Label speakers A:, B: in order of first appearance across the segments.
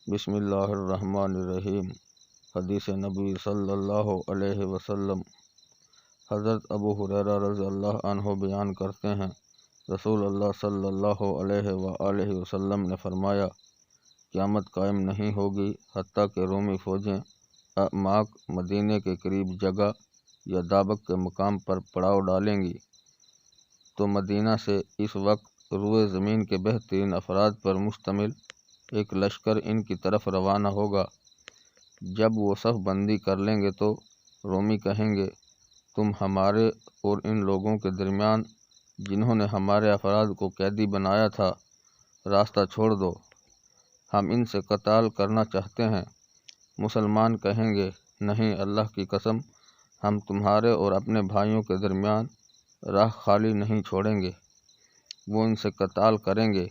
A: بسم اللہ الرحمن الرحیم۔ حدیث نبی صلی اللہ علیہ وسلم۔ حضرت ابو ہریرہ رضی اللہ عنہ بیان کرتے ہیں، رسول اللہ صلی اللہ علیہ وآلہ وسلم نے فرمایا، قیامت قائم نہیں ہوگی حتیٰ کہ رومی فوجیں اعماق مدینے کے قریب جگہ یا دابق کے مقام پر پڑاؤ ڈالیں گی تو مدینہ سے اس وقت روئے زمین کے بہترین افراد پر مشتمل ایک لشکر ان کی طرف روانہ ہوگا۔ جب وہ صف بندی کر لیں گے تو رومی کہیں گے، تم ہمارے اور ان لوگوں کے درمیان جنہوں نے ہمارے افراد کو قیدی بنایا تھا راستہ چھوڑ دو، ہم ان سے قتال کرنا چاہتے ہیں۔ مسلمان کہیں گے، نہیں، اللہ کی قسم، ہم تمہارے اور اپنے بھائیوں کے درمیان راہ خالی نہیں چھوڑیں گے۔ وہ ان سے قتال کریں گے،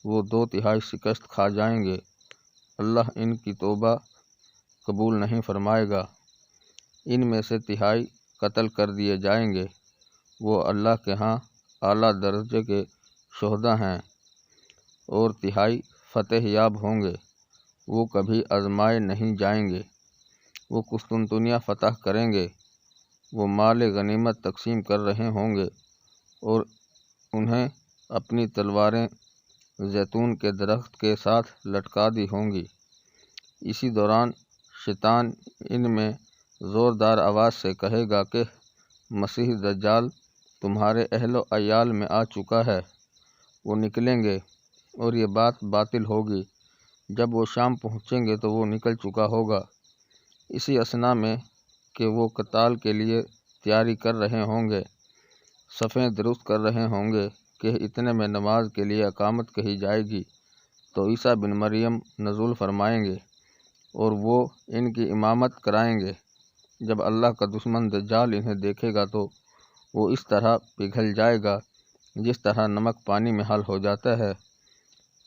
A: وہ 2/3 شکست کھا جائیں گے، اللہ ان کی توبہ قبول نہیں فرمائے گا۔ ان میں سے 1/3 قتل کر دیے جائیں گے، وہ اللہ کے ہاں اعلیٰ درجے کے شہداء ہیں، اور 1/3 فتح یاب ہوں گے، وہ کبھی آزمائے نہیں جائیں گے۔ وہ قسطنطنیہ فتح کریں گے، وہ مال غنیمت تقسیم کر رہے ہوں گے اور انہیں اپنی تلواریں زیتون کے درخت کے ساتھ لٹکا دی ہوں گی۔ اسی دوران شیطان ان میں زوردار آواز سے کہے گا کہ مسیح دجال تمہارے اہل و عیال میں آ چکا ہے۔ وہ نکلیں گے اور یہ بات باطل ہوگی، جب وہ شام پہنچیں گے تو وہ نکل چکا ہوگا۔ اسی اثنا میں کہ وہ قتال کے لیے تیاری کر رہے ہوں گے، صفیں درست کر رہے ہوں گے کہ اتنے میں نماز کے لیے اقامت کہی جائے گی تو عیسیٰ بن مریم نزول فرمائیں گے اور وہ ان کی امامت کرائیں گے۔ جب اللہ کا دشمن دجال انہیں دیکھے گا تو وہ اس طرح پگھل جائے گا جس طرح نمک پانی میں حل ہو جاتا ہے،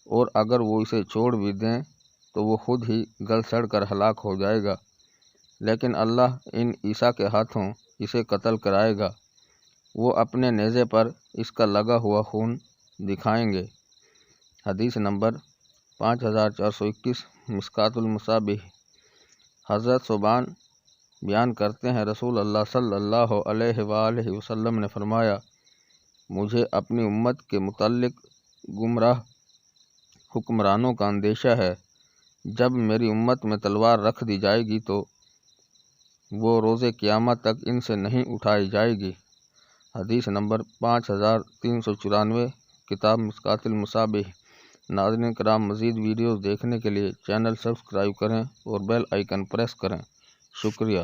A: اور اگر وہ اسے چھوڑ بھی دیں تو وہ خود ہی گل سڑ کر ہلاک ہو جائے گا، لیکن اللہ ان عیسیٰ کے ہاتھوں اسے قتل کرائے گا۔ وہ اپنے نیزے پر اس کا لگا ہوا خون دکھائیں گے۔ حدیث نمبر 5421، مشکوٰۃ المصابیح۔ حضرت ثوبان بیان کرتے ہیں، رسول اللہ صلی اللہ علیہ وآلہ وسلم نے فرمایا، مجھے اپنی امت کے متعلق گمراہ حکمرانوں کا اندیشہ ہے۔ جب میری امت میں تلوار رکھ دی جائے گی تو وہ روز قیامت تک ان سے نہیں اٹھائی جائے گی۔ حدیث نمبر 5394، کتاب مشکوٰۃ المصابیح۔ ناظرین کرام، مزید ویڈیوز دیکھنے کے لیے چینل سبسکرائب کریں اور بیل آئیکن پریس کریں۔ شکریہ۔